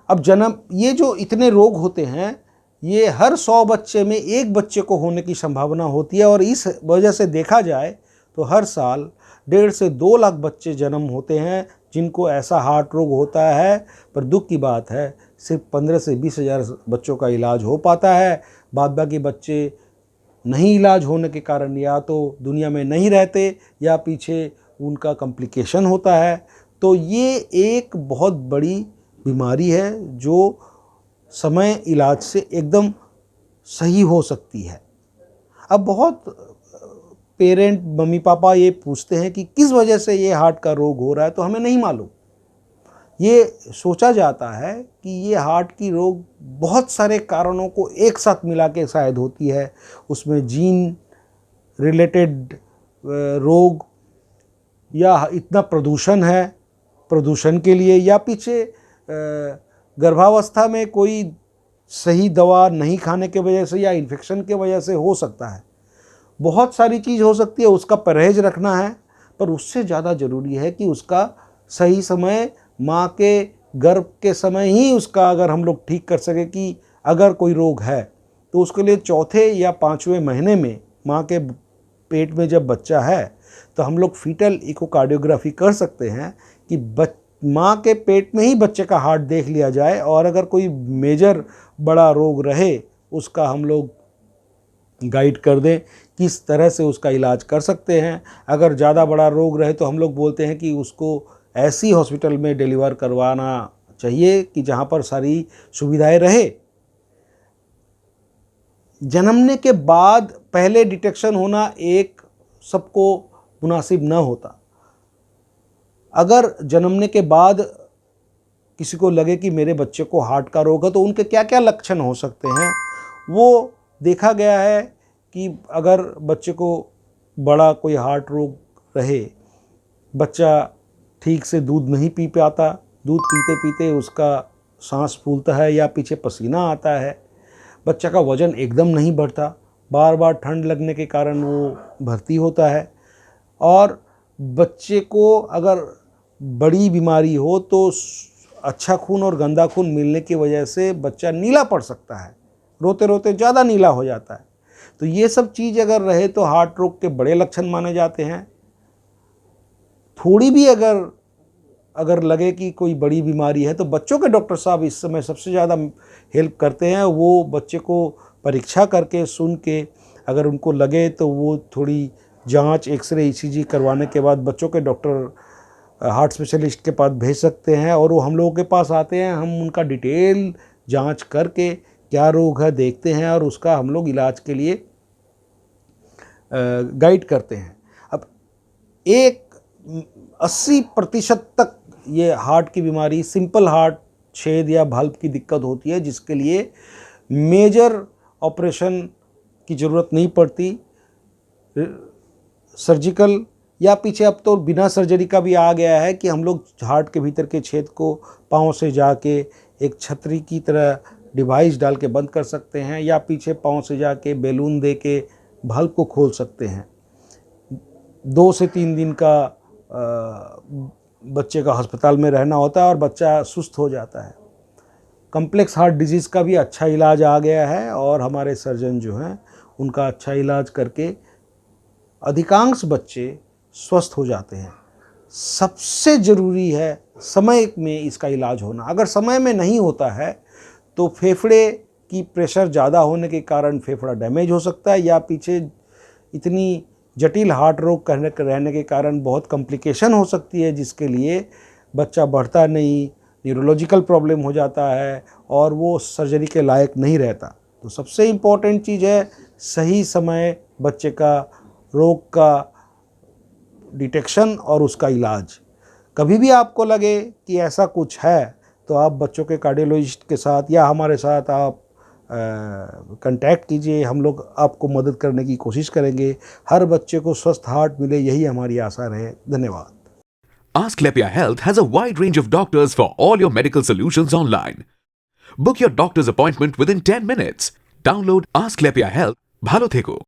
अब ये जो इतने रोग होते हैं, ये हर 100 बच्चे में एक बच्चे को होने की संभावना होती है, और इस वजह से देखा जाए तो हर साल 1.5 से 2 लाख बच्चे जन्म होते हैं जिनको ऐसा हार्ट रोग होता है। पर दुख की बात है, सिर्फ 15 से 20 हज़ार बच्चों का इलाज हो पाता है। बाद बाकी बच्चे नहीं इलाज होने के कारण या तो दुनिया में नहीं रहते या पीछे उनका कॉम्प्लिकेशन होता है। तो ये एक बहुत बड़ी बीमारी है जो समय इलाज से एकदम सही हो सकती है। अब बहुत पेरेंट, मम्मी पापा ये पूछते हैं कि किस वजह से ये हार्ट का रोग हो रहा है, तो हमें नहीं मालूम। ये सोचा जाता है कि ये हार्ट की रोग बहुत सारे कारणों को एक साथ मिला के शायद होती है। उसमें जीन रिलेटेड रोग, या इतना प्रदूषण है, प्रदूषण के लिए, या पीछे गर्भावस्था में कोई सही दवा नहीं खाने के वजह से या इन्फेक्शन के वजह से हो सकता है। बहुत सारी चीज़ हो सकती है, उसका परहेज रखना है। पर उससे ज़्यादा ज़रूरी है कि उसका सही समय, माँ के गर्भ के समय ही उसका अगर हम लोग ठीक कर सके कि अगर कोई रोग है तो उसके लिए चौथे या 5वें महीने में, माँ के पेट में जब बच्चा है, तो हम लोग फीटल इकोकार्डियोग्राफी कर सकते हैं कि माँ के पेट में ही बच्चे का हार्ट देख लिया जाए, और अगर कोई मेजर बड़ा रोग रहे उसका हम लोग गाइड कर दें किस तरह से उसका इलाज कर सकते हैं। अगर ज़्यादा बड़ा रोग रहे तो हम लोग बोलते हैं कि उसको ऐसी हॉस्पिटल में डिलीवर करवाना चाहिए कि जहाँ पर सारी सुविधाएं रहे। जन्मने के बाद पहले डिटेक्शन होना एक सबको मुनासिब न होता। अगर जन्मने के बाद किसी को लगे कि मेरे बच्चे को हार्ट का रोग है, तो उनके क्या क्या लक्षण हो सकते हैं वो देखा गया है कि अगर बच्चे को बड़ा कोई हार्ट रोग रहे, बच्चा ठीक से दूध नहीं पी पाता, दूध पीते पीते उसका सांस फूलता है या पीछे पसीना आता है, बच्चा का वज़न एकदम नहीं बढ़ता, बार बार ठंड लगने के कारण वो भर्ती होता है, और बच्चे को अगर बड़ी बीमारी हो तो अच्छा खून और गंदा खून मिलने की वजह से बच्चा नीला पड़ सकता है, रोते रोते ज़्यादा नीला हो जाता है। तो ये सब चीज़ अगर रहे तो हार्ट रोग के बड़े लक्षण माने जाते हैं। थोड़ी भी अगर लगे कि कोई बड़ी बीमारी है तो बच्चों के डॉक्टर साहब इस समय सबसे ज़्यादा हेल्प करते हैं। वो बच्चे को परीक्षा करके, सुन के, अगर उनको लगे तो वो थोड़ी जांच, एक्सरे, ईसीजी करवाने के बाद बच्चों के डॉक्टर, हार्ट स्पेशलिस्ट के पास भेज सकते हैं, और वो हम लोगों के पास आते हैं। हम उनका डिटेल जांच करके क्या रोग है देखते हैं, और उसका हम लोग इलाज के लिए गाइड करते हैं। अब 80% तक ये हार्ट की बीमारी सिंपल हार्ट छेद या वाल्व की दिक्कत होती है, जिसके लिए मेजर ऑपरेशन की ज़रूरत नहीं पड़ती। सर्जिकल या पीछे अब तो बिना सर्जरी का भी आ गया है कि हम लोग हार्ट के भीतर के छेद को पाँव से जाके एक छतरी की तरह डिवाइस डाल के बंद कर सकते हैं, या पीछे पाँव से जाके बैलून दे के वाल्व को खोल सकते हैं। 2 से 3 दिन का बच्चे का अस्पताल में रहना होता है और बच्चा सुस्त हो जाता है। कॉम्प्लेक्स हार्ट डिजीज़ का भी अच्छा इलाज आ गया है, और हमारे सर्जन जो हैं उनका अच्छा इलाज करके अधिकांश बच्चे स्वस्थ हो जाते हैं। सबसे ज़रूरी है समय में इसका इलाज होना। अगर समय में नहीं होता है तो फेफड़े की प्रेशर ज़्यादा होने के कारण फेफड़ा डैमेज हो सकता है, या पीछे इतनी जटिल हार्ट रोग रहने के कारण बहुत कॉम्प्लिकेशन हो सकती है, जिसके लिए बच्चा बढ़ता नहीं, न्यूरोलॉजिकल प्रॉब्लम हो जाता है, और वो सर्जरी के लायक नहीं रहता। तो सबसे इम्पॉर्टेंट चीज़ है सही समय बच्चे का रोग का डिटेक्शन और उसका इलाज। कभी भी आपको लगे कि ऐसा कुछ है तो आप बच्चों के कार्डियोलॉजिस्ट के साथ या हमारे साथ आप कांटेक्ट कीजिए। हम लोग आपको मदद करने की कोशिश करेंगे। हर बच्चे को स्वस्थ हार्ट मिले, यही हमारी आशा रहे। धन्यवाद। Asklepia Health has a wide range of doctors for all your medical solutions online. Book your doctor's appointment within 10 minutes. Download Asklepia Health. Bhalo theko.